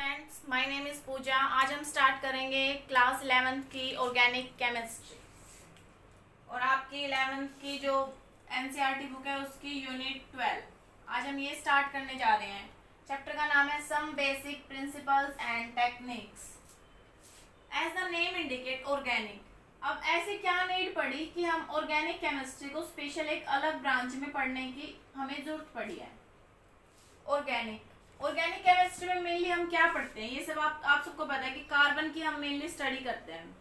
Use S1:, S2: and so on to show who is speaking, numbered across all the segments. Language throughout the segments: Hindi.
S1: फ्रेंड्स, माय नेम इज़ पूजा। आज हम स्टार्ट करेंगे क्लास 11th की ऑर्गेनिक केमिस्ट्री और आपकी 11th की जो एनसीईआरटी बुक है उसकी यूनिट 12। आज हम ये स्टार्ट करने जा रहे हैं। चैप्टर का नाम है some basic principles and techniques. As the name indicate organic. अब ऐसे क्या नीड पड़ी कि हम ऑर्गेनिक केमिस्ट्री को स्पेशल एक अलग ब्रांच में पढ़ने की हमें जरूरत पड़ी है। ऑर्गेनिक केमिस्ट्री में मेनली हम क्या पढ़ते हैं, ये सब आप सबको पता है कि कार्बन की हम मेनली स्टडी करते हैं।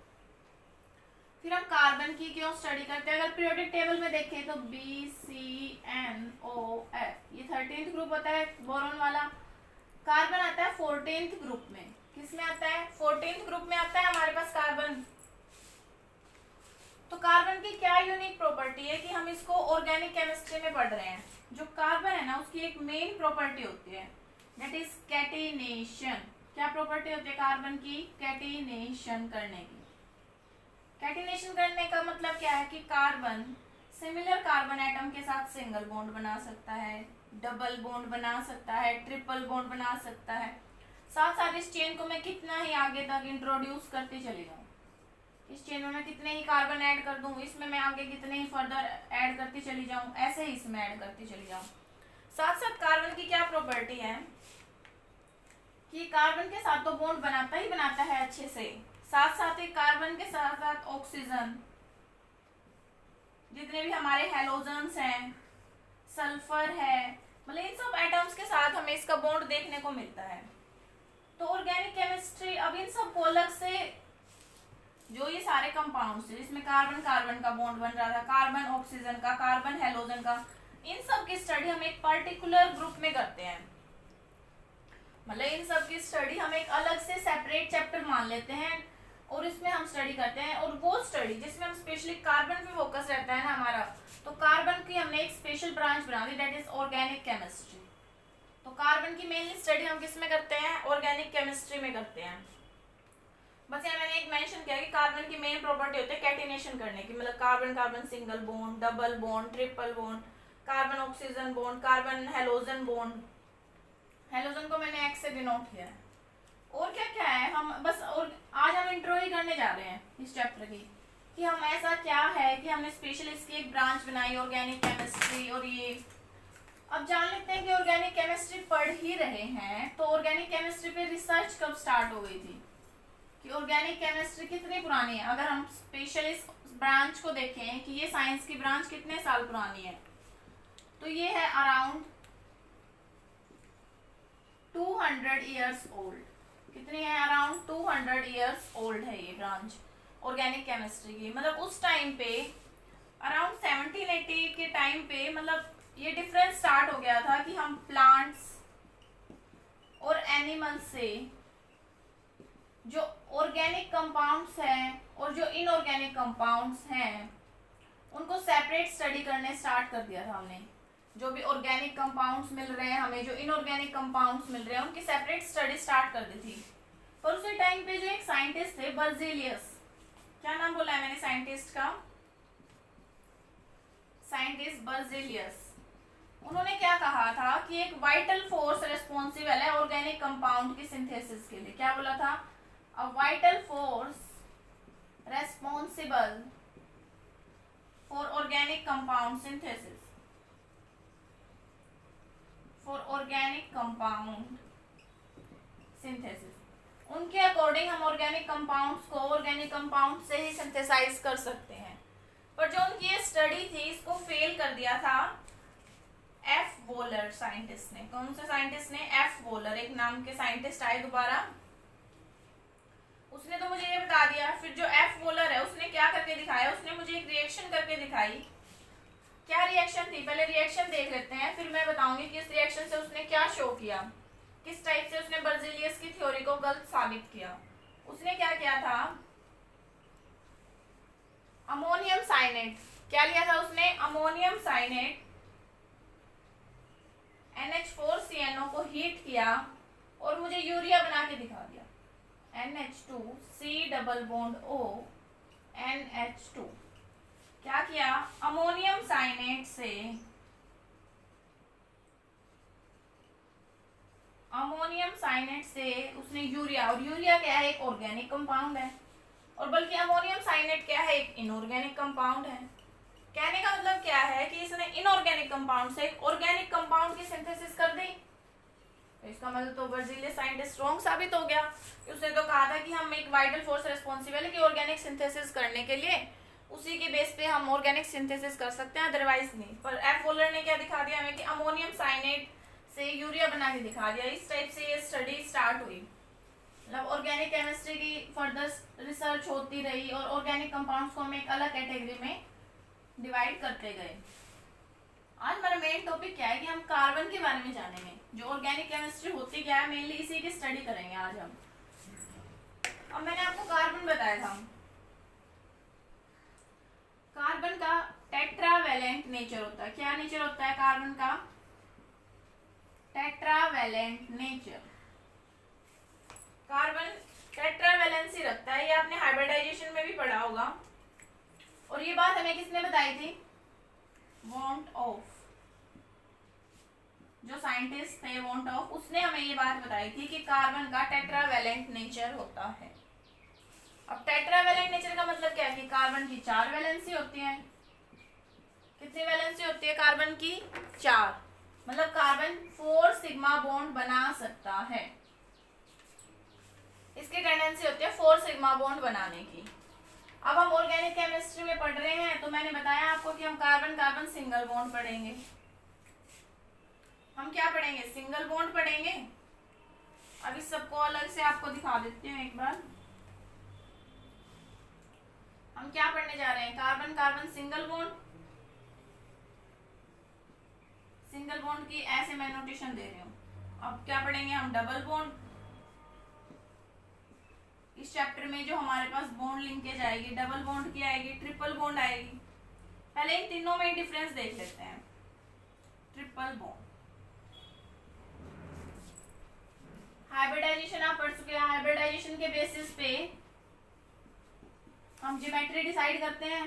S1: फिर हम कार्बन की क्यों स्टडी करते हैं? अगर पीरियोडिक टेबल में देखें तो BCNOF ये 13th ग्रुप होता है बोरोन वाला। कार्बन आता है 14th ग्रुप में। किस में आता है? 14th ग्रुप में आता है हमारे पास कार्बन। तो कार्बन की क्या यूनिक प्रॉपर्टी है कि हम इसको ऑर्गेनिक केमिस्ट्री में पढ़ रहे हैं। जो कार्बन है ना, उसकी एक मेन प्रॉपर्टी होती है, दैट इज कैटिनेशन। क्या प्रॉपर्टी होती है कार्बन की? कैटिनेशन करने की। कैटिनेशन करने का मतलब क्या है कि कार्बन सिमिलर कार्बन एटम के साथ सिंगल बॉन्ड बना सकता है, डबल बॉन्ड बना सकता है, ट्रिपल बॉन्ड बना सकता है। साथ साथ इस चेन को मैं कितना ही आगे तक इंट्रोड्यूस करते चली जाऊँ, इस चेन में मैं कितने ही कार्बन ऐड कर दूं, इसमें मैं आगे कितने ही फर्दर ऐड करती चली जाऊं, ऐसे ही इसमें ऐड करती चली जाऊं। साथ साथ कार्बन की क्या प्रॉपर्टी है कि कार्बन के साथ तो बॉन्ड बनाता ही बनाता है अच्छे से, साथ साथ ही कार्बन के साथ साथ ऑक्सीजन, जितने भी हमारे हेलोजन्स हैं, सल्फर है, मतलब इन सब एटम्स के साथ हमें इसका बॉन्ड देखने को मिलता है। तो ऑर्गेनिक केमिस्ट्री अब इन सब को अलग से जो ये सारे कंपाउंड्स है जिसमें कार्बन कार्बन का बॉन्ड बन रहा था, कार्बन ऑक्सीजन का, कार्बन हेलोजन का, इन सब की स्टडी हम एक पर्टिकुलर ग्रुप में करते हैं। मतलब इन सब की स्टडी हम एक अलग से सेपरेट चैप्टर मान लेते हैं और इसमें हम स्टडी करते हैं। और वो स्टडी जिसमें हम स्पेशली कार्बन पे फोकस रहता है ना हमारा, तो कार्बन की हमने एक स्पेशल ब्रांच बना दी, दैट इज ऑर्गेनिक केमिस्ट्री। तो कार्बन की मेनली स्टडी हम किस में करते हैं? ऑर्गेनिक केमिस्ट्री में करते हैं। बस यहाँ मैंने एक मेंशन किया कि कार्बन की मेन प्रॉपर्टी होती है कैटिनेशन करने की, मतलब carbon carbon single bond, double bond, triple bond, carbon oxygen bond, carbon halogen bond. Halogen को मैंने एक्स से डिनोट किया है। और क्या क्या है, हम बस और आज हम इंट्रो ही करने जा रहे हैं इस चैप्टर की कि हम ऐसा क्या है कि हमने स्पेशल इसकी एक ब्रांच बनाई ऑर्गेनिक केमिस्ट्री। और ये अब जान लेते हैं कि ऑर्गेनिक केमिस्ट्री पढ़ ही रहे हैं तो ऑर्गेनिक केमिस्ट्री पे रिसर्च कब स्टार्ट हो गई थी, कि ऑर्गेनिक केमिस्ट्री कितनी पुरानी है। अगर हम स्पेशल इस ब्रांच को देखें कि ये साइंस की ब्रांच कितने साल पुरानी है, तो ये है अराउंड 200 ईयर्स ओल्ड। कितनी है? अराउंड 200 ईयर्स ओल्ड है ये ब्रांच ऑर्गेनिक केमिस्ट्री की। मतलब उस टाइम पे अराउंड 1780 के टाइम पे मतलब ये डिफरेंस स्टार्ट हो गया था कि हम प्लांट्स और एनिमल्स से जो ऑर्गेनिक कंपाउंड्स हैं और जो इनऑर्गेनिक कंपाउंड्स हैं उनको सेपरेट स्टडी करने स्टार्ट कर दिया था हमने। जो भी ऑर्गेनिक कंपाउंड्स मिल रहे हैं हमें, जो इनऑर्गेनिक कंपाउंड्स मिल रहे हैं, उनकी सेपरेट स्टडी स्टार्ट कर दी थी। पर उसी टाइम पे जो एक साइंटिस्ट थे बर्जेलियस, क्या नाम बोला है मैंने साइंटिस्ट का? Scientist Berzelius. उन्होंने क्या कहा था कि एक वाइटल फोर्स रेस्पॉन्सिबल है ऑर्गेनिक कंपाउंड की सिंथेसिस के लिए। क्या बोला था? A vital force responsible for organic compound synthesis. For organic compound synthesis. उनके अकॉर्डिंग हम ऑर्गेनिक कंपाउंड्स को ऑर्गेनिक कंपाउंड से ही सिंथेसाइज कर सकते हैं। पर जो उनकी ये स्टडी थी इसको फेल कर दिया था एफ वोलर साइंटिस्ट ने। कौन से साइंटिस्ट ने? एफ वोलर, एक नाम के साइंटिस्ट आए दोबारा, उसने तो मुझे ये बता दिया। फिर जो एफ वोलर है उसने क्या करके दिखाया? उसने मुझे एक रिएक्शन करके दिखाई। क्या रिएक्शन थी? पहले रिएक्शन देख लेते हैं, फिर मैं बताऊंगी कि इस रिएक्शन से उसने क्या शो किया, किस टाइप से उसने बर्जेलियस की थ्योरी को गलत साबित किया। उसने क्या किया था? अमोनियम साइनेट, क्या लिया था उसने? अमोनियम साइनेट NH4CnO को हीट किया और मुझे यूरिया बना के दिखा दिया। NH2C double bond O NH2। क्या किया? अमोनियम साइनेट से अमोनियम साइनेट से उसने यूरिया, और यूरिया क्या है, एक ऑर्गेनिक कंपाउंड है, और बल्कि अमोनियम साइनेट क्या है, एक इनऑर्गेनिक कंपाउंड है। कहने का मतलब क्या है कि इसने इनऑर्गेनिक कंपाउंड से एक ऑर्गेनिक कंपाउंड की सिंथेसिस कर दी। तो इसका मतलब तो बर्जीलियस साइंटिस्ट स्ट्रॉन्ग साबित हो गया। उसने तो कहा था कि हम एक वाइटल फोर्स रिस्पॉन्सिबल है कि ऑर्गेनिक सिंथेसिस करने के लिए, उसी के बेस पे हम ऑर्गेनिक सिंथेसिस कर सकते हैं, अदरवाइज नहीं। पर एफ वोलर ने क्या दिखा दिया हमें कि अमोनियम साइनेट से यूरिया बना के दिखा दिया। इस टाइप से ये स्टडी स्टार्ट हुई, मतलब ऑर्गेनिक केमिस्ट्री की फर्दर रिसर्च होती रही और ऑर्गेनिक कंपाउंड्स को हम एक अलग कैटेगरी में डिवाइड करते गए। आज हमारा मेन टॉपिक क्या है कि हम कार्बन के बारे में जानेंगे। जो ऑर्गेनिक केमिस्ट्री होती क्या है, मेनली इसी की स्टडी करेंगे आज हम। अब मैंने आपको कार्बन बताया था, कार्बन का टेट्रावैलेंट नेचर होता है। क्या नेचर होता है कार्बन का? Tetravalent nature. कार्बन टेट्रावैलेंसी रखता है, ये आपने हाइब्रिडाइजेशन में भी पढ़ा होगा। और ये बात हमें किसने बताई थी? वॉन्ट ऑफ, जो साइंटिस्ट थे वॉन्ट ऑफ, उसने हमें ये बात बताई थी कि कार्बन का टेट्रावैलेंट नेचर होता है। अब टेट्रावैलेंट नेचर का मतलब क्या है कि कार्बन की 4 वैलेंसी होती है। कितनी वैलेंसी होती है कार्बन की? 4। मतलब कार्बन 4 सिग्मा बॉन्ड बना सकता है। इसकी टेंडेंसी होती है 4 सिग्मा बॉन्ड बनाने की। अब हम ऑर्गेनिक केमिस्ट्री में पढ़ रहे हैं, तो मैंने बताया आपको कि हम कार्बन कार्बन सिंगल बॉन्ड पढ़ेंगे। हम क्या पढ़ेंगे? सिंगल बॉन्ड पढ़ेंगे। अब इस सबको अलग से आपको दिखा देती हूँ एक बार। हम क्या पढ़ने जा रहे हैं? Carbon carbon single bond. Single bond की ऐसे मैं नोटेशन दे रही हूँ। अब क्या पढ़ेंगे हम? Double bond. इस चैप्टर में जो हमारे पास बॉन्ड लिंकेज आएगी, डबल बॉन्ड की आएगी, ट्रिपल बॉन्ड आएगी। पहले इन तीनों में डिफरेंस देख लेते हैं। ट्रिपल बॉन्ड, हाइब्रिडाइजेशन आप पढ़ चुके हैं। हाइब्रिडाइजेशन के बेसिस पे हम ज्योमेट्री डिसाइड करते हैं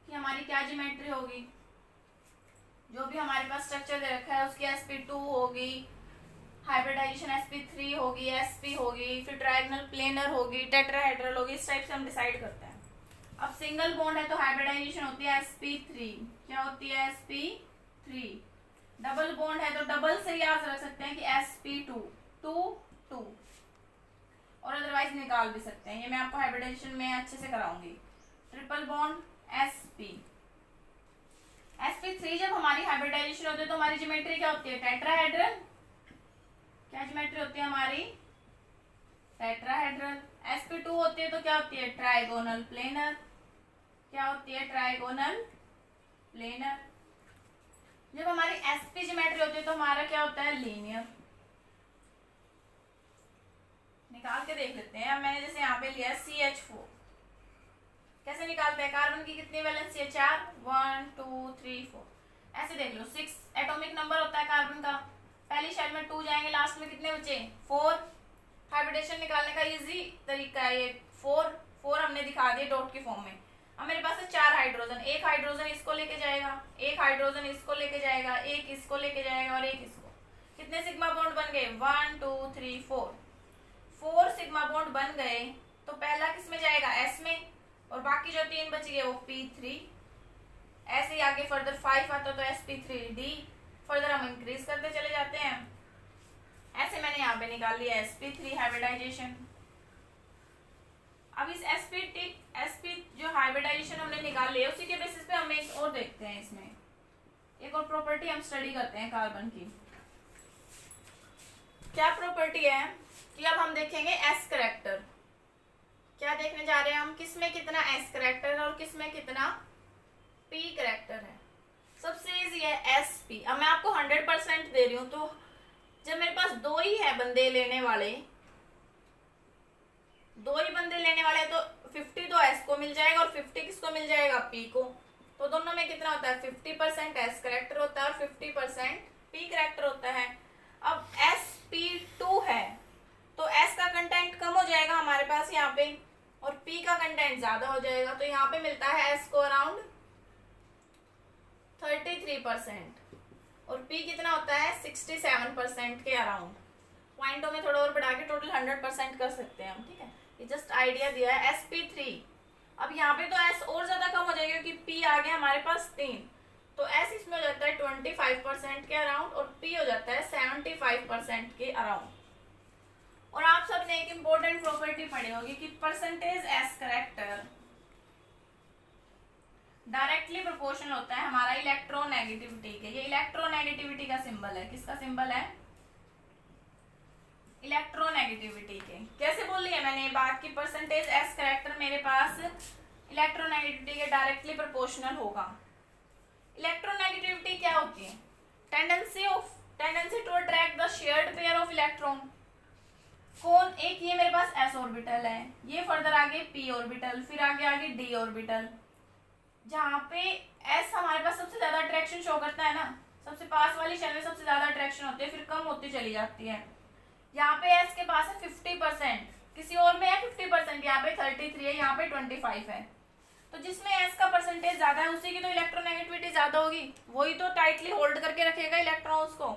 S1: कि हमारी क्या ज्योमेट्री होगी। जो भी हमारे पास स्ट्रक्चर दे रखा है उसकी sp2 होगी, हाइब्रिडाइजेशन sp3 होगी, sp होगी, फिर ट्रायंगल प्लेनर होगी, टेट्राहेड्रल होगी। इस टाइप से हम डिसाइड करते हैं। अब सिंगल बॉन्ड है तो हाइब्रिडाइजेशन होती है sp3। क्या होती है? sp3। डबल बॉन्ड है तो डबल से याद रख सकते हैं कि sp2, 2 और अदरवाइज निकाल भी सकते हैं। ये मैं आपको हाइब्रिडाइजेशन में अच्छे से कराऊंगी। ट्रिपल बॉन्ड sp3 जब हमारी हाइब्रिडाइजेशन होती है तो हमारी ज्योमेट्री क्या होती है? टेट्राहेड्रल। क्या ज्योमेट्री होती है हमारी? टेट्राहेड्रल। sp2 होती है तो क्या होती है? Trigonal planar. क्या होती है? Trigonal planar. जब हमारी sp ज्योमेट्री होती है तो हमारा क्या होता है? लीनियर। निकाल के देख लेते हैं। अब मैंने जैसे यहाँ पे लिया CH4। कैसे निकालते हैं? कार्बन की कितनी वैलेंसी है? 4। 1 2 3 4। ऐसे देख लो, 6 एटॉमिक नंबर होता है कार्बन का। पहली शेल में 2 जाएंगे, लास्ट में कितने बचे? 4। हाइब्रिडेशन निकालने का इजी तरीका है ये। 4 हमने दिखा दिए डॉट के फॉर्म में। अब मेरे पास है 4 हाइड्रोजन। एक हाइड्रोजन इसको लेके जाएगा, एक हाइड्रोजन इसको लेके जाएगा, एक इसको लेके जाएगा और एक इसको। कितने सिग्मा बॉन्ड बन गए? 1 2 3 4। 4 सिग्मा बॉन्ड बन गए तो पहला किस में जाएगा? S में, और बाकी जो 3 बच गए वो p3। ऐसे ही आगे फर्दर 5 आता तो sp3d। फर्दर हम इंक्रीज करते चले जाते हैं। ऐसे मैंने यहाँ पे निकाल लिया sp3 हाइब्रिडाइजेशन। अब इस sp जो हाइब्रिडाइजेशन हमने निकाल लिया उसी के बेसिस पे हम एक और देखते हैं। इसमें एक और प्रॉपर्टी हम स्टडी करते हैं कार्बन की। क्या प्रॉपर्टी है कि अब हम देखेंगे s करैक्टर। क्या देखने जा रहे हैं हम? किसमें कितना s करैक्टर है और किसमें कितना p करैक्टर है। सबसे इजी है sp। अब मैं आपको 100% दे रही हूँ, तो जब मेरे पास दो ही बंदे लेने वाले तो 50 तो s को मिल जाएगा और 50 किसको मिल जाएगा? p को। तो दोनों में कितना होता है? 50% s करैक्टर होता है और 50% p करैक्टर होता है। अब sp2 है तो s का कंटेंट कम हो जाएगा हमारे पास यहाँ पे, और p का कंटेंट ज्यादा हो जाएगा। तो यहाँ पे मिलता है s को अराउंड 33% और p कितना होता है? 67% के अराउंड। पॉइंटों में थोड़ा और बढ़ा के टोटल 100% कर सकते हैं हम, ठीक है। ये जस्ट आइडिया दिया है। sp3, अब यहाँ पे तो s और ज्यादा कम हो जाएगा क्योंकि p आ गया हमारे पास 3, तो s इसमें हो जाता है 25% के अराउंड और p हो जाता है 75% के अराउंड। और आप सबने एक इम्पोर्टेंट प्रॉपर्टी पढ़ी होगी कि percentage s character directly proportional होता है हमारा इलेक्ट्रोनेगेटिविटी के। ये इलेक्ट्रोनेगेटिविटी का सिंबल है, किसका सिंबल है? इलेक्ट्रोनेगेटिविटी के। कैसे बोल रही है मैंने ये बात कि परसेंटेज एस करेक्टर मेरे पास इलेक्ट्रोनेगेटिविटी के डायरेक्टली प्रोपोर्शनल होगा। इलेक्ट्रोनेगेटिविटी क्या होती है? Tendency to attract the shared pair of electron. कौन? एक ये मेरे पास s ऑर्बिटल है, ये फर्दर आगे p ऑर्बिटल, फिर आगे d ऑर्बिटल। जहाँ पे s हमारे पास सबसे ज्यादा अट्रैक्शन शो करता है ना, सबसे पास वाली शेल में सबसे ज्यादा अट्रैक्शन होती है, फिर कम होती चली जाती है। यहाँ पे s के पास है 50%, किसी और में है 50%, यहाँ पे 33 है, यहाँ पे 25 है। तो जिसमें s का परसेंटेज ज्यादा है उसी की तो इलेक्ट्रोनेगेटिविटी ज्यादा होगी, वही तो टाइटली होल्ड करके रखेगा इलेक्ट्रॉन्स को।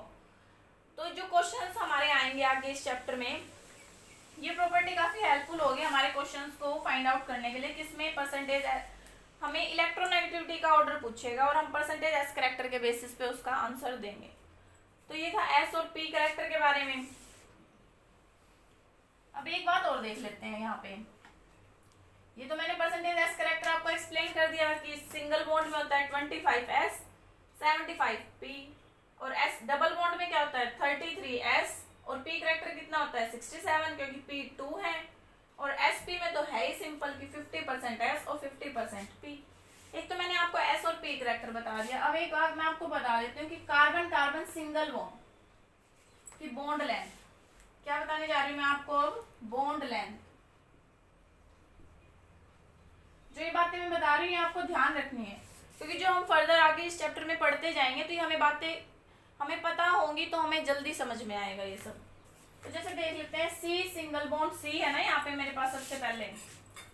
S1: तो जो क्वेश्चंस हमारे आएंगे आगे इस चैप्टर में, ये प्रॉपर्टी काफी हेल्पफुल होगी हमारे क्वेश्चंस को फाइंड आउट करने के लिए, किसमें परसेंटेज हमें इलेक्ट्रोनेगेटिविटी का ऑर्डर पूछेगा और हम परसेंटेज एस करेक्टर के बेसिस पे उसका आंसर देंगे। तो ये था एस और पी करेक्टर के बारे में। अब एक बात और देख लेते हैं यहाँ पे। ये तो मैंने परसेंटेज एस करेक्टर आपको एक्सप्लेन कर दिया कि सिंगल बॉन्ड में होता है 25s 75p, और एस डबल बॉन्ड में क्या होता है 33s, और पी करेक्टर कितना होता है 67 क्योंकि p 2 है, और sp में तो है ही सिंपल कि 50% s और 50% p। एक तो मैंने आपको s और p करेक्टर बता दिया। अब एक बात मैं आपको बता देती हूँ कि कार्बन कार्बन सिंगल बॉन्ड की बॉन्ड लेंथ क्या बताने जा रही हूँ मैं आपको अब, बॉन्ड लेंथ। जो ये बातें मैं बता रही हूँ आपको ध्यान रखनी है, क्योंकि जो हम फर्दर आगे इस चैप्टर में पढ़ते जाएंगे तो ये हमें बातें हमें पता होंगी तो हमें जल्दी समझ में आएगा ये सब। तो जैसे देख लेते हैं C सिंगल बॉन्ड C है ना यहाँ पे मेरे पास सबसे पहले,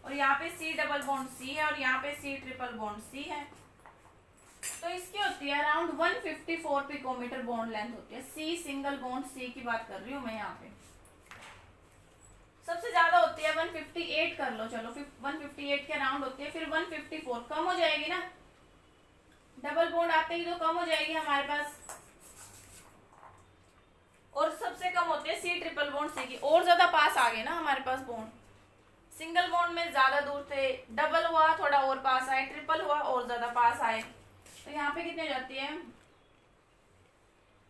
S1: और यहाँ पे C डबल बॉन्ड C है, और यहाँ पे C ट्रिपल बॉन्ड C है। तो इसकी होती है अराउंड 154 पिकोमीटर बॉन्ड लेंथ होती है। C सिंगल बॉन्ड C की बात कर रही हूँ मैं यहाँ पे। सबसे ज्यादा होती है 158 कर लो, चलो 158 के अराउंड होती है, फिर 154 कम हो जाएगी ना, डबल बॉन्ड आते ही तो कम हो जाएगी हमारे पास, और सबसे कम होती है C ट्रिपल बॉन्ड C की, और ज्यादा पास आ गए ना हमारे पास बॉन्ड। सिंगल बॉन्ड में ज्यादा दूर थे, डबल हुआ थोड़ा और पास आए, ट्रिपल हुआ और ज्यादा पास आए। तो यहाँ पे कितने हो जाती है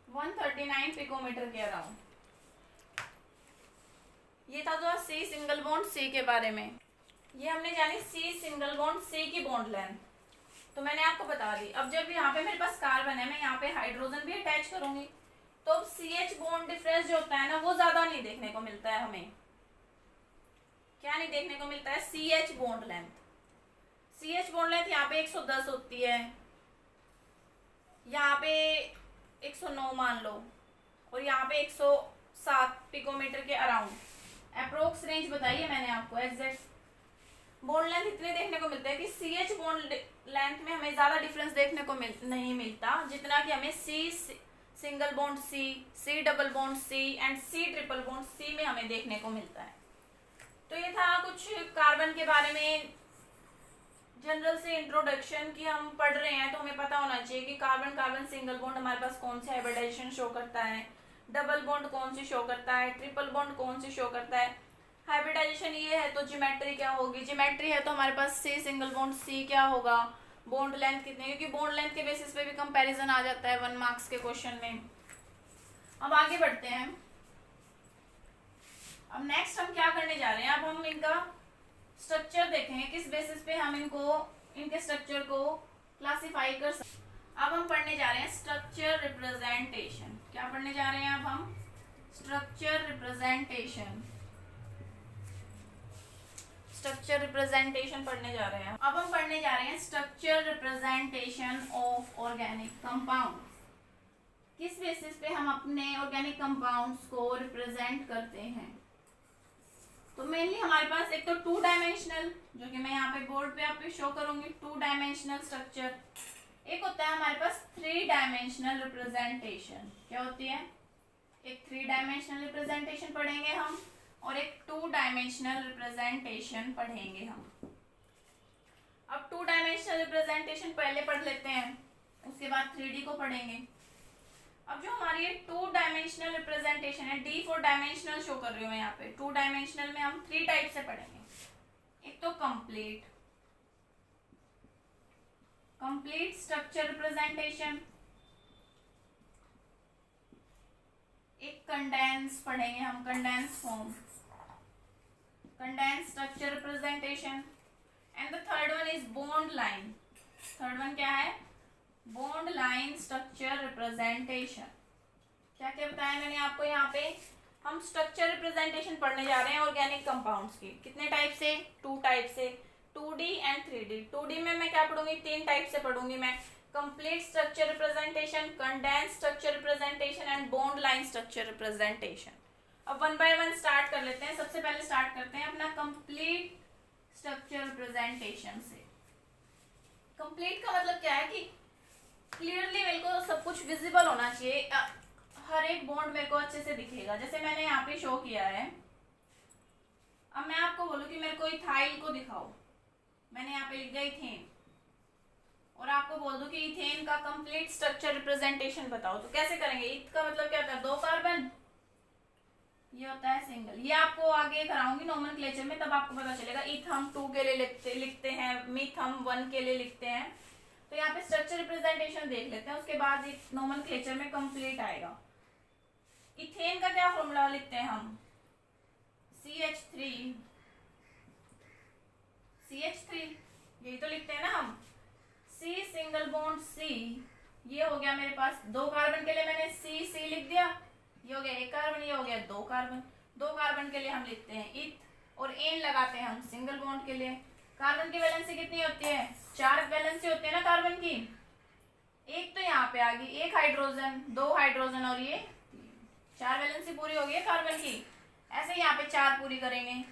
S1: 139 पिकोमीटर के अराउंड। ये था जो C सिंगल बॉन्ड C के बारे में। ये हमने जानी C सिंगल बॉन्ड C की बॉन्ड लेंथ, तो मैंने आपको बता दी। अब जब यहाँ पे मेरे पास कार्बन है, मैं यहाँ पे हाइड्रोजन भी अटैच करूंगी, तो अब CH बॉन्ड डिफरेंस जो होता है ना वो ज्यादा नहीं देखने को मिलता है हमें। क्या नहीं देखने को मिलता है? CH bond length. CH bond length यहाँ पे 110 होती है, यहाँ पे 109 मान लो, और यहाँ पे 107 पिकोमीटर के अराउंड। अप्रोक्स रेंज बताइए मैंने आपको, एग्जैक्ट बॉन्ड लेंथ इतने देखने को मिलते हैं कि CH बॉन्ड लेंथ में हमें ज्यादा डिफरेंस देखने को नहीं मिलता जितना कि हमें C single bond C double bond C and C triple bond C में हमें देखने को मिलता है। तो ये था कुछ कार्बन के बारे में जनरल से इंट्रोडक्शन की हम पढ़ रहे हैं, तो हमें पता होना चाहिए कि कार्बन कार्बन सिंगल बॉन्ड हमारे पास कौन से हाइब्रिडाइजेशन शो करता है, डबल बॉन्ड कौन सी शो करता है, ट्रिपल बॉन्ड कौन सी शो करता है। हाइब्रिडाइजेशन ये है तो ज्योमेट्री क्या होगी, ज्योमेट्री है तो हमारे पास C सिंगल बॉन्ड C क्या होगा, बॉन्ड लेंथ कितने, क्योंकि बॉन्ड लेंथ के बेसिस पे भी कंपैरिजन आ जाता है 1 मार्क्स के क्वेश्चन में। अब आगे बढ़ते हैं। अब नेक्स्ट हम क्या करने जा रहे हैं, अब हम इनका स्ट्रक्चर देखेंगे, किस बेसिस पे हम इनके स्ट्रक्चर को क्लासिफाई कर सकते। अब हम पढ़ने जा रहे हैं स्ट्रक्चर रिप्रेजेंटेशन। क्या पढ़ने जा रहे हैं अब हम? Structure representation. स्ट्रक्चर रिप्रेजेंटेशन पढ़ने जा रहे हैं। अब हम पढ़ने जा रहे हैं structure representation of organic compound. किस बेसिस पे हम अपने ऑर्गेनिक कंपाउंड्स को रिप्रेजेंट करते हैं। तो मेनली हमारे पास एक तो 2 डायमेंशनल, जो कि मैं यहाँ पे बोर्ड पे आपको शो करूंगी, 2 डायमेंशनल स्ट्रक्चर। एक होता है हमारे पास 3 डायमेंशनल रिप्रेजेंटेशन। क्या होती है? एक 3 डायमेंशनल रिप्रेजेंटेशन पढ़ेंगे हम और एक 2 डायमेंशनल रिप्रेजेंटेशन पढ़ेंगे हम। अब 2 डायमेंशनल रिप्रेजेंटेशन पहले पढ़ लेते हैं, उसके बाद 3D को पढ़ेंगे। अब जो हमारी ये 2 डायमेंशनल रिप्रेजेंटेशन है, D 4 डायमेंशनल शो कर रही हूँ यहाँ पे। 2 डायमेंशनल में हम 3 टाइप से पढ़ेंगे। एक तो कंप्लीट स्ट्रक्चर रिप्रेजेंटेशन, एक कंडेंस पढ़ेंगे हम, condense form, condense structure representation, and the third one is bond line. Third one क्या है? Bond line structure representation. क्या क्या बताया मैंने आपको? यहाँ पे हम स्ट्रक्चर रिप्रेजेंटेशन पढ़ने जा रहे हैं ऑर्गेनिक कंपाउंड्स की। कितने टाइप से? 2 टाइप से, 2D एंड 3D। 2D में मैं क्या पढ़ूंगी? 3 टाइप से पढ़ूंगी मैं, complete structure representation, condense structure representation and bond line structure representation. अब 1 बाय 1 स्टार्ट कर लेते हैं। सबसे पहले स्टार्ट करते हैं अपना कंप्लीट स्ट्रक्चर रिप्रेजेंटेशन से। कंप्लीट का मतलब क्या है कि क्लियरली मेरे को सब कुछ विजिबल होना चाहिए, हर एक बॉन्ड मेरे को अच्छे से दिखेगा। जैसे मैंने यहाँ पे शो किया है। अब मैं आपको बोलूँ कि मेरे को इथाइल को दिखाओ, मैंने यहाँ पे लिख दिया इथेन, और आपको बोल दूं कि इथेन का कंप्लीट स्ट्रक्चर रिप्रेजेंटेशन बताओ, तो कैसे करेंगे? इथ का मतलब क्या होता है? 2 कार्बन, ये होता है सिंगल। ये आपको आगे कराऊंगी नोमेनक्लेचर में, तब आपको पता चलेगा। इथ हम 2 के लिए लिखते हैं, मिथ हम 1 के लिए लिखते हैं। तो यहाँ पे स्ट्रक्चर रिप्रेजेंटेशन देख लेते हैं, उसके बाद नोमेनक्लेचर में कंप्लीट आएगा। इथेन का क्या फॉर्मूला लिखते हैं हम? CH3, यही तो लिखते हैं ना हम। C सिंगल बॉन्ड C, ये हो गया मेरे पास 2 कार्बन के लिए मैंने C लिख दिया। ये हो गया 1 कार्बन, ये हो गया 2 कार्बन। 2 कार्बन के लिए हम लिखते हैं इथ, और एन लगाते हैं हम सिंगल बॉन्ड के लिए। कार्बन की वैलेंसी कितनी होती है? 4 वैलेंसी होती है ना कार्बन की। एक तो यहाँ पे आ गई, 1 हाइड्रोजन, 2 हाइड्रोजन और ये 4 वैलेंसी पूरी हो गई है कार्बन की। ऐसे यहाँ पे 4 पूरी करेंगे,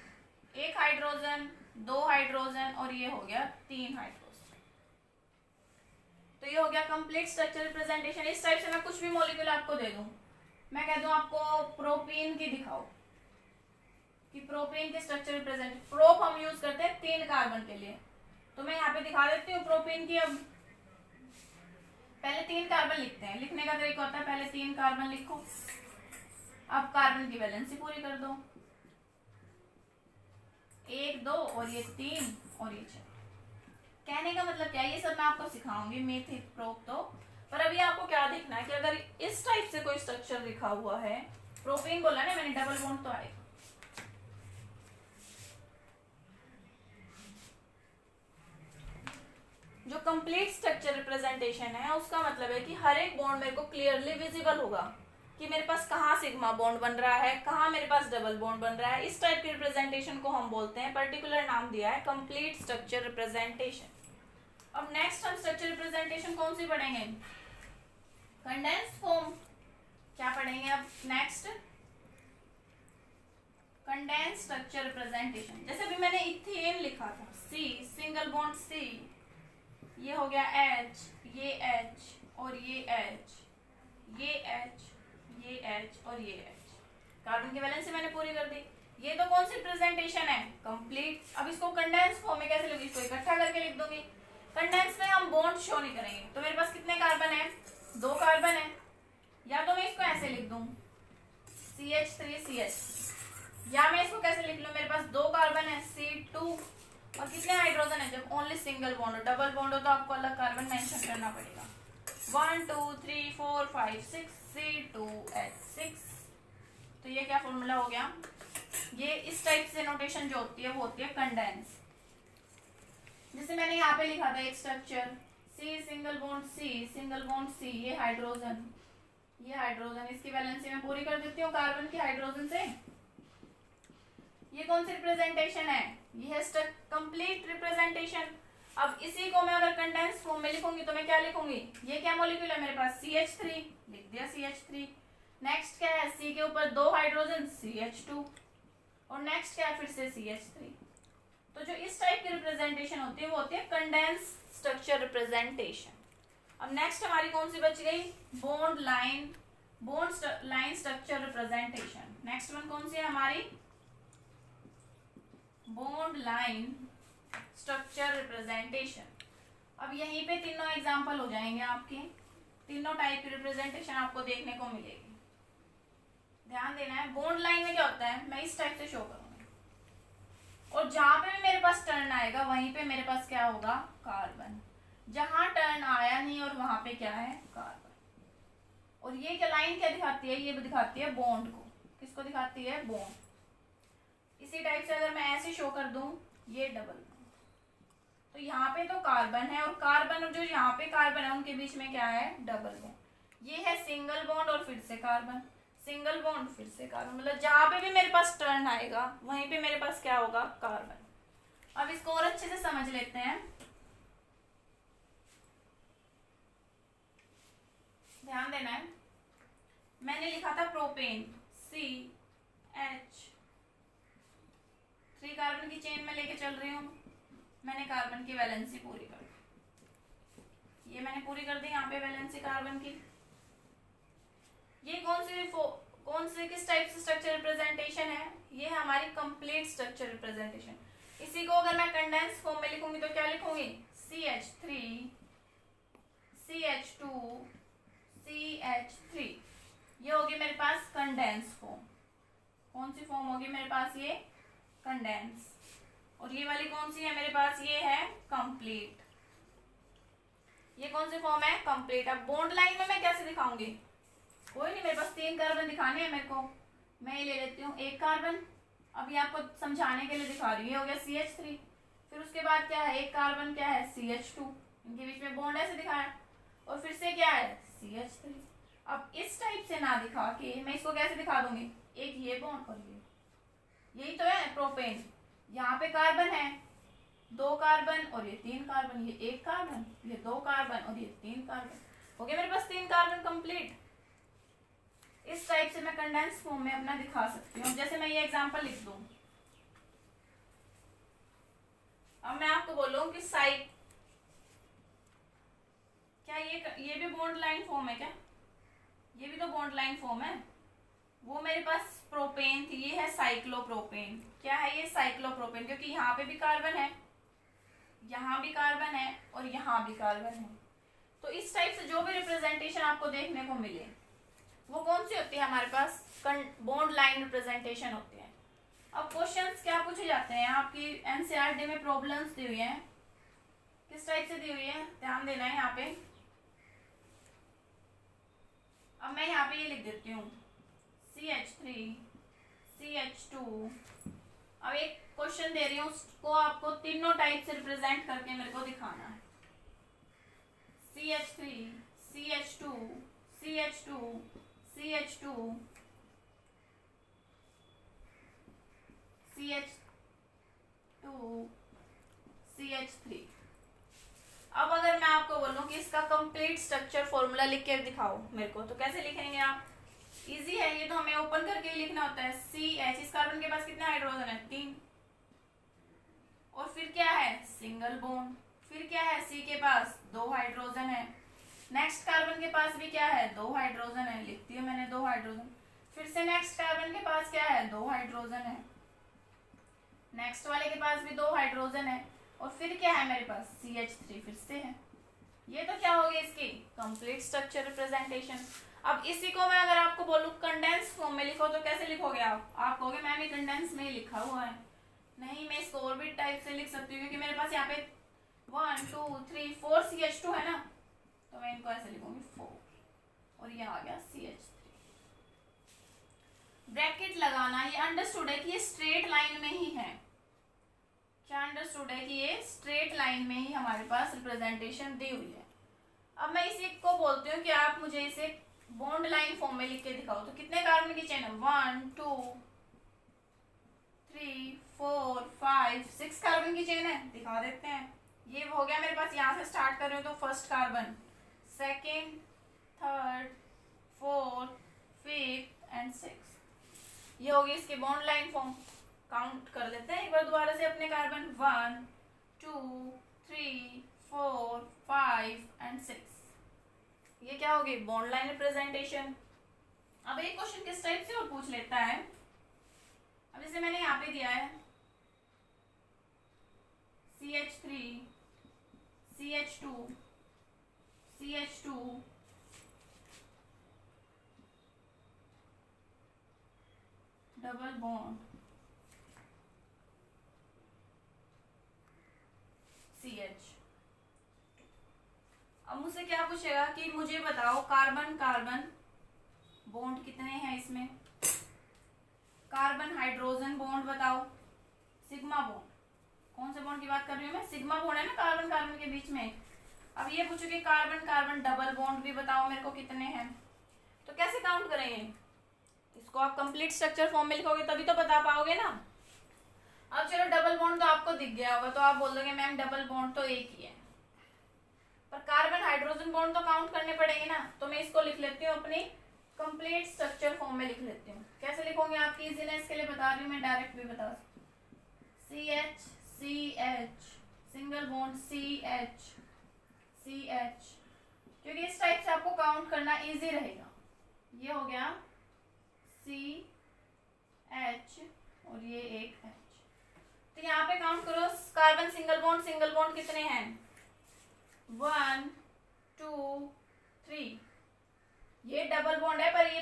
S1: 1 हाइड्रोजन, 2 हाइड्रोजन और ये हो गया 3 हाइड्रोजन। तो ये हो गया कंप्लीट स्ट्रक्चर रिप्रेजेंटेशन। इस टाइप से मैं कुछ भी मॉलिक्यूल आपको दे दूं, मैं कह दूं आपको प्रोपीन की दिखाओ कि प्रोपीन के स्ट्रक्चर रिप्रेजेंट, प्रोप हम यूज करते हैं 3 कार्बन के लिए, तो मैं यहाँ पे दिखा देती हूँ प्रोपीन की। अब पहले 3 कार्बन लिखते हैं, लिखने का तरीका होता है पहले 3 कार्बन लिखो, अब कार्बन की वैलेंसी पूरी कर दो, 1 2 और ये 3 और ये 4। कहने का मतलब क्या है, ये सब मैं आपको सिखाऊंगी मेथिक प्रोप तो। पर अभी आपको क्या देखना है कि अगर इस टाइप से कोई स्ट्रक्चर लिखा हुआ है, प्रोपीन बोला ना मैंने, डबल बॉन्ड तो आएगा। जो कंप्लीट स्ट्रक्चर रिप्रेजेंटेशन है उसका मतलब है कि हर एक बॉन्ड मेरे को क्लियरली विजिबल होगा कि मेरे पास कहाँ सिग्मा बॉन्ड बन रहा है, कहाँ मेरे पास डबल बॉन्ड बन रहा है। इस टाइप के रिप्रेजेंटेशन को हम बोलते हैं, पर्टिकुलर नाम दिया है कंप्लीट स्ट्रक्चर रिप्रेजेंटेशन। अब नेक्स्ट हम स्ट्रक्चर रिप्रेजेंटेशन कौन सी पढ़ेंगे? Condensed form. क्या पढ़ेंगे अब नेक्स्ट? Condensed structure representation. जैसे अभी मैंने इथेन लिखा था, C सिंगल बॉन्ड C, ये हो गया H, ये H और ये H, ये H, ये H और ये H। कार्बन की वैलेंसी मैंने पूरी कर दी। ये तो कौन सी रिप्रेजेंटेशन है? कंप्लीट। अब इसको कंडेंस फॉर्म में कैसे लिखूंगी? इसको इकट्ठा करके लिख दूंगी। कंडेंस में हम बॉन्ड शो नहीं करेंगे, तो मेरे पास कितने कार्बन है? 2 कार्बन है। या तो मैं इसको ऐसे लिख दूं CH3CH, या मैं इसको कैसे लिख लूं? मेरे पास 2 कार्बन है C2 और कितने हाइड्रोजन है? जब ओनली सिंगल बॉन्ड हो, डबल बॉन्ड हो तो आपको अलग कार्बन मेंशन करना पड़ेगा। 1 2 3 4 5 6 C2H6। तो ये क्या फॉर्मूला हो गया? ये इस टाइप से नोटेशन जो होती है वो होती है कंडेंस। जैसे मैंने यहाँ पे लिखा था एक structure C single bond C single bond C, ये हाइड्रोजन, ये हाइड्रोजन, इसकी वैलेंसी मैं पूरी कर देती हूँ कार्बन की हाइड्रोजन से। ये कौन सी रिप्रेजेंटेशन है? ये है कंप्लीट रिप्रेजेंटेशन। अब इसी को मैं अगर कंडेंस फॉर्म में लिखूंगी तो मैं क्या लिखूंगी? ये क्या मॉलिक्यूल है मेरे पास? CH3, लिख दिया CH3। नेक्स्ट क्या है? C के ऊपर 2 हाइड्रोजन CH2 और नेक्स्ट क्या है? फिर से CH3। तो जो इस टाइप की रिप्रेजेंटेशन होती है वो होती है कंडेंस स्ट्रक्चर रिप्रेजेंटेशन। अब नेक्स्ट हमारी कौन सी बच गई? Bond line bond line structure representation. Next one कौन सी है हमारी, बॉन्ड लाइन स्ट्रक्चर रिप्रेजेंटेशन। अब यहीं पे तीनों एग्जांपल हो जाएंगे आपके, तीनों टाइप की रिप्रेजेंटेशन आपको देखने को मिलेगी। ध्यान देना है, बॉन्ड लाइन में क्या होता है, मैं इस टाइप से शो करूंगी और जहां पे भी मेरे पास टर्न आएगा वहीं पे मेरे पास क्या होगा, कार्बन। जहां टर्न आया नहीं और वहां पे क्या है, कार्बन। और ये क्या लाइन क्या दिखाती है, ये दिखाती है बॉन्ड को। किसको दिखाती है, बॉन्ड। इसी टाइप से अगर मैं ऐसे शो कर दूं, ये डबल बॉन्ड, तो यहाँ पे तो कार्बन है और कार्बन और जो यहाँ पे कार्बन है उनके बीच में क्या है, डबल बॉन्ड। ये है सिंगल बॉन्ड और फिर से कार्बन, सिंगल बॉन्ड फिर से कार्बन, मतलब जहां पे भी मेरे पास टर्न आएगा वहीं पे मेरे पास क्या होगा, कार्बन। अब इसको और अच्छे से समझ लेते हैं। ध्यान देना है, मैंने लिखा था प्रोपेन CH3 कार्बन की चेन में लेके चल रही हूँ, मैंने कार्बन की वैलेंसी पूरी कर दी, ये मैंने पूरी कर दी यहाँ पे वैलेंसी कार्बन की। ये कौन सी किस टाइप से स्ट्रक्चर रिप्रेजेंटेशन है, ये है हमारी कंप्लीट स्ट्रक्चर रिप्रेजेंटेशन। इसी को अगर मैं कंडेंस फॉर्म में लिखूंगी तो क्या लिखूंगी, CH3 CH2 CH3, ये होगी मेरे पास कंडेंस फॉर्म। कौन सी फॉर्म होगी मेरे पास, ये कंडेंस। और ये वाली कौन सी है मेरे पास, ये है कंप्लीट। ये कौन सी फॉर्म है, कंप्लीट। अब बॉन्ड लाइन में मैं कैसे दिखाऊंगी, कोई नहीं, मेरे पास 3 कार्बन दिखाने हैं मेरे को, मैं ये ले लेती हूँ 1 कार्बन। अभी आपको समझाने के लिए दिखा रही हूँ, ये हो गया CH3, फिर उसके बाद क्या है, 1 कार्बन क्या है, CH2, इनके बीच में बॉन्ड ऐसे दिखाया, और फिर से क्या है, CH3। अब इस टाइप से ना दिखा के मैं इसको कैसे दिखा दूंगी, एक ये बॉन्ड और ये, यही तो है प्रोपेन। यहाँ पे कार्बन है 2 कार्बन और ये 3 कार्बन, ये 1 कार्बन, ये 2 कार्बन और ये 3 कार्बन, हो गया मेरे पास 3 कार्बन कंप्लीट। इस टाइप से मैं कंडेंस फॉर्म में अपना दिखा सकती हूँ। जैसे मैं ये एग्जांपल लिख दूं, अब मैं आपको बोलूं कि साइड, क्या ये भी बॉन्ड लाइन फॉर्म है क्या, ये भी तो बॉन्ड लाइन फॉर्म है। वो मेरे पास प्रोपेन थी, ये है साइक्लोप्रोपेन। क्या है ये, साइक्लोप्रोपेन, क्योंकि यहाँ पे भी कार्बन है, यहाँ भी कार्बन है और यहाँ भी कार्बन है। तो इस टाइप से जो भी रिप्रेजेंटेशन आपको देखने को मिले वो कौन सी होती है हमारे पास, बॉन्ड लाइन रिप्रेजेंटेशन होती है। अब क्वेश्चंस क्या पूछे जाते हैं, आपकी एनसीईआरटी में प्रॉब्लम्स दी हुई हैं, किस टाइप से दी हुई है, ध्यान देना है यहाँ पे। अब मैं यहाँ पे ये लिख देती हूँ CH3 CH2। अब एक क्वेश्चन दे रही हूँ, उसको आपको तीनों टाइप से रिप्रेजेंट करके मेरे को दिखाना है। CH3 CH2 CH2 CH2 CH2 CH3। अब अगर मैं आपको बोलूं कि इसका कंप्लीट स्ट्रक्चर फॉर्मूला लिख के दिखाओ मेरे को, तो कैसे लिखेंगे आप, इजी है, ये तो हमें ओपन करके ही लिखना होता है। CH, इस कार्बन के पास कितने हाइड्रोजन है, 3, और फिर क्या है, सिंगल बॉन्ड, फिर क्या है, C के पास 2 हाइड्रोजन है, नेक्स्ट कार्बन के पास भी क्या है, 2 हाइड्रोजन है, लिखती हूँ मैंने 2 हाइड्रोजन, फिर से नेक्स्ट कार्बन के पास क्या है, 2 हाइड्रोजन है, नेक्स्ट वाले के पास भी 2 हाइड्रोजन है, और फिर क्या है मेरे पास, CH3 फिर से है। ये तो क्या हो गया इसकी कंप्लीट स्ट्रक्चर रिप्रेजेंटेशन। अब इसी को मैं अगर आपको बोलूँ कंडेंस फॉर्म में लिखो तो कैसे लिखोगे आप कहोगे मैम ये कंडेंस में ही लिखा हुआ है। नहीं, मैं इसको और भी टाइप से लिख सकती हूँ, क्योंकि मेरे पास यहाँ पे 1 2 3 4 CH2 है ना, तो मैं इनको ऐसे लिखूंगी 4, और ये आ गया CH3। ब्रैकेट लगाना, ये अंडरस्टूड है कि ये स्ट्रेट लाइन में ही है। क्या अंडरस्टूड है कि ये स्ट्रेट लाइन में ही हमारे पास रिप्रेजेंटेशन दी हुई है। अब मैं इसी को बोलती हूँ कि आप मुझे इसे बॉन्ड लाइन फॉर्म में लिख के दिखाओ। तो कितने कार्बन की चेन है, 1 2 3 4 5 6 कार्बन की चेन है, दिखा देते हैं। ये हो गया मेरे पास, यहाँ से स्टार्ट कर रही हूँ तो first carbon, second, third, fourth, fifth and six, ये होगी इसकी बॉन्ड लाइन फॉर्म। काउंट कर लेते हैं एक बार दोबारा से अपने कार्बन, 1 2 3 4 5 एंड 6, ये क्या होगी बॉन्ड लाइन रिप्रेजेंटेशन। अब एक क्वेश्चन किस टाइप से और पूछ लेता है। अब जैसे मैंने यहाँ पे दिया है CH3 CH2 CH2 double bond CH। अब मुझसे क्या पूछेगा कि मुझे बताओ कार्बन कार्बन बॉन्ड कितने हैं इसमें, कार्बन हाइड्रोजन बॉन्ड बताओ, सिग्मा बॉन्ड, कौन से बॉन्ड की बात कर रही हूँ मैं, सिग्मा बॉन्ड है ना कार्बन कार्बन के बीच में। अब ये पूछो कि कार्बन कार्बन डबल बॉन्ड भी बताओ मेरे को कितने हैं, तो कैसे काउंट करेंगे इसको, आप कंप्लीट स्ट्रक्चर फॉर्म में लिखोगे तभी तो बता पाओगे ना। अब चलो डबल बॉन्ड तो आपको दिख गया होगा तो आप बोल दोगे मैम डबल बॉन्ड तो एक ही है, पर कार्बन हाइड्रोजन बॉन्ड तो काउंट करने पड़ेंगे ना। तो मैं इसको लिख लेती हूँ अपनी कंप्लीट स्ट्रक्चर फॉर्म में लिख लेती हूँ। कैसे लिखूंगी आपकी इजीनेस के लिए बता रही हूँ, मैं डायरेक्ट भी बता सकती हूँ। CH CH single bond CH CH, क्योंकि इस टाइप से आपको काउंट करना इजी रहेगा। ये हो गया CH और ये एक H। तो यहाँ पे काउंट करो कार्बन सिंगल बॉन्ड कितने हैं, 1 2 3। ये डबल बॉन्ड है, पर ये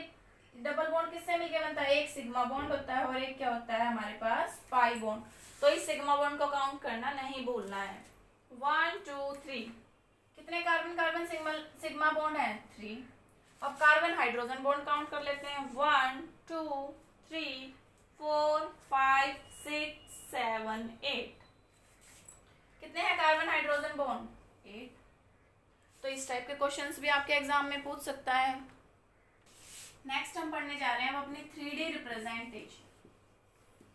S1: डबल बॉन्ड किससे मिलके बनता है, एक सिग्मा बॉन्ड होता है और एक क्या होता है हमारे पास पाई बॉन्ड। तो इस सिग्मा बॉन्ड को काउंट करना नहीं भूलना है। 1 2 3 कितने कार्बन कार्बन सिग्मा बॉन्ड है, 3। अब कार्बन हाइड्रोजन बॉन्ड काउंट कर लेते हैं, 1 2 3 4 5 6 7 8। कितने हैं कार्बन हाइड्रोजन बॉन्ड, 8। तो इस टाइप के क्वेश्चंस भी आपके एग्जाम में पूछ सकता है। नेक्स्ट हम पढ़ने जा रहे हैं अब अपनी 3D रिप्रेजेंटेशन।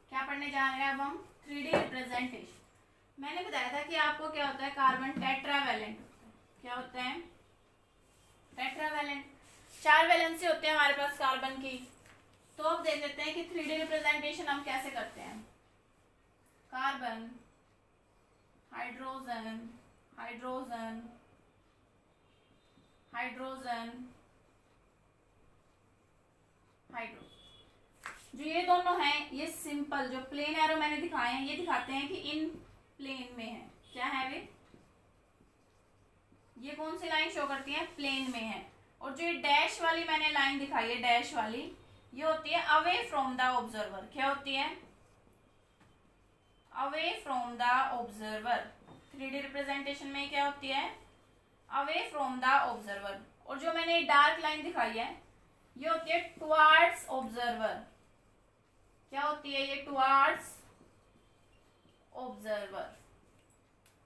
S1: क्या पढ़ने जा रहे हैं अब हम, 3D रिप्रेजेंटेशन। मैंने बताया था कि आपको क्या होता है, कार्बन टेट्रावैलेंट होता है। क्या होता है, टेट्रावैलेंट, 4 वैलेंसी होते हैं हमारे पास कार्बन की। तो अब देख लेते हैं कि 3D रिप्रेजेंटेशन हम कैसे करते हैं। Carbon hydrogen hydrogen hydrogen hydrogen, जो ये दोनों हैं ये सिंपल जो प्लेन एरो मैंने दिखाए हैं ये दिखाते हैं कि इन प्लेन में है। क्या है वे, ये कौन सी लाइन शो करती है, प्लेन में है। और जो ये डैश वाली मैंने लाइन दिखाई है, डैश वाली, ये होती है अवे फ्रॉम द ऑब्जर्वर। क्या होती है, away from the observer. 3D representation में क्या होती है, अवे फ्रॉम द ऑब्जर्वर। और जो मैंने डार्क लाइन दिखाई है ये होती है टुवार्ड्स ऑब्जर्वर। क्या होती है ये, टुवार्ड्स ऑब्जर्वर।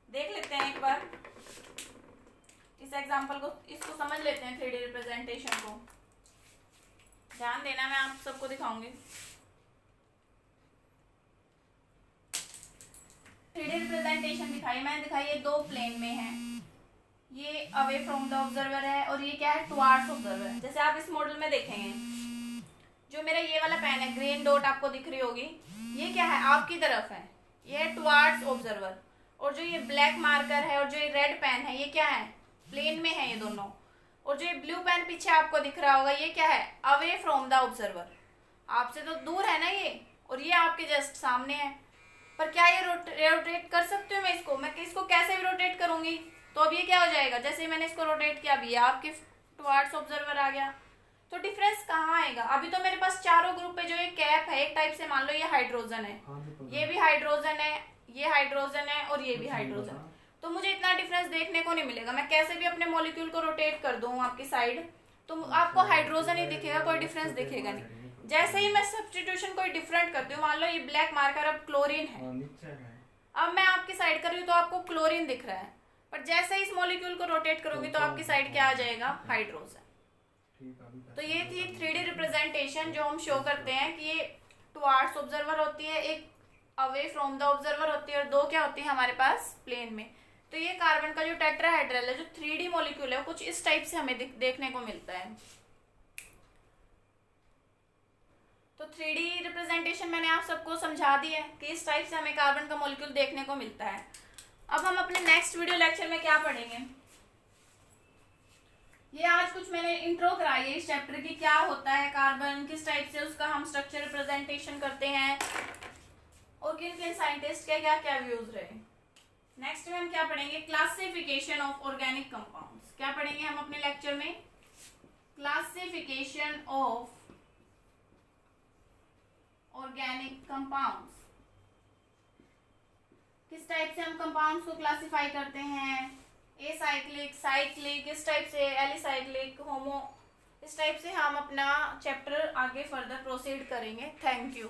S1: देख लेते हैं एक बार इस एग्जांपल को, इसको समझ लेते हैं 3D रिप्रेजेंटेशन को। ध्यान देना, मैं आप सबको दिखाऊंगी। 3D रिप्रेजेंटेशन दिखाई मैंने, दिखाई है दो प्लेन में है। ये अवे फ्रॉम द ऑब्जर्वर है और ये क्या है, टुवार्ड्स ऑब्जर्वर है। जैसे आप इस मॉडल में देखेंगे, जो मेरा ये वाला पेन है, ग्रीन डॉट आपको दिख रही होगी, ये क्या है, आपकी तरफ है, ये है टुवार्ड्स ऑब्जर्वर। और जो ये ब्लैक मार्कर है और जो ये रेड पेन है, ये क्या है, प्लेन में है ये दोनों। और जो ये ब्लू पेन पीछे आपको दिख रहा होगा, ये क्या है, अवे फ्रॉम द ऑब्जर्वर। आपसे तो दूर है ना ये, और ये आपके जस्ट सामने है। पर क्या ये रोटेट कर सकती हूँ मैं इसको, मैं इसको कैसे भी रोटेट करूंगी तो अब ये क्या हो जाएगा, जैसे मैंने इसको रोटेट किया अभी आपके टुवार्ड्स ऑब्जर्वर आ गया। तो डिफरेंस कहाँ आएगा, अभी तो मेरे पास चारों ग्रुप पे जो ये कैप है, एक टाइप से मान लो ये हाइड्रोजन है, ये भी हाइड्रोजन है, ये हाइड्रोजन है और ये भी हाइड्रोजन। तो मुझे इतना डिफरेंस देखने को नहीं मिलेगा। मैं कैसे भी अपने मॉलिक्यूल को रोटेट कर दूं आपकी साइड, तो आपको हाइड्रोजन ही दिखेगा, कोई डिफरेंस दिखेगा नहीं। जैसे ही मैं सब्स्टिट्यूशन कोई डिफरेंट करती हूँ, मान लो ये ब्लैक मार्कर अब क्लोरीन है, अब मैं आपकी साइड कर रही हूँ तो आपको क्लोरीन दिख रहा है, पर जैसे ही इस मॉलिक्यूल को रोटेट करोगी तो आपकी साइड क्या आ जाएगा, हाइड्रोजन। तो ये थी 3D रिप्रेजेंटेशन जो हम शो करते हैं कि ये टुवार्ड्स ऑब्जर्वर होती है, एक अवे फ्रॉम द ऑब्जर्वर होती है और दो क्या होती है हमारे पास प्लेन में। तो ये कार्बन का जो टेट्राहेड्रल है, जो 3D मॉलिक्यूल है, कुछ इस टाइप से हमें देखने को मिलता है। तो 3D रिप्रेजेंटेशन मैंने आप सबको समझा दी है कि इस टाइप से हमें कार्बन का मॉलिक्यूल देखने को मिलता है। अब हम अपने नेक्स्ट वीडियो लेक्चर में क्या पढ़ेंगे, ये आज कुछ मैंने इंट्रो कराई है इस चैप्टर की, क्या होता है कार्बन, किस टाइप से उसका हम स्ट्रक्चर रिप्रेजेंटेशन करते हैं और किन किन साइंटिस्ट के क्या क्या व्यूज रहे। नेक्स्ट में हम क्या पढ़ेंगे, क्लासिफिकेशन ऑफ ऑर्गेनिक कंपाउंड्स। क्या पढ़ेंगे हम अपने लेक्चर में, क्लासिफिकेशन ऑफ ऑर्गेनिक कंपाउंड्स। किस टाइप से हम कंपाउंड्स को क्लासिफाई करते हैं, एसाइक्लिक, साइक्लिक, इस टाइप से एलिसाइक्लिक, होमो, इस टाइप से हम अपना चैप्टर आगे फर्दर प्रोसीड करेंगे। Thank you.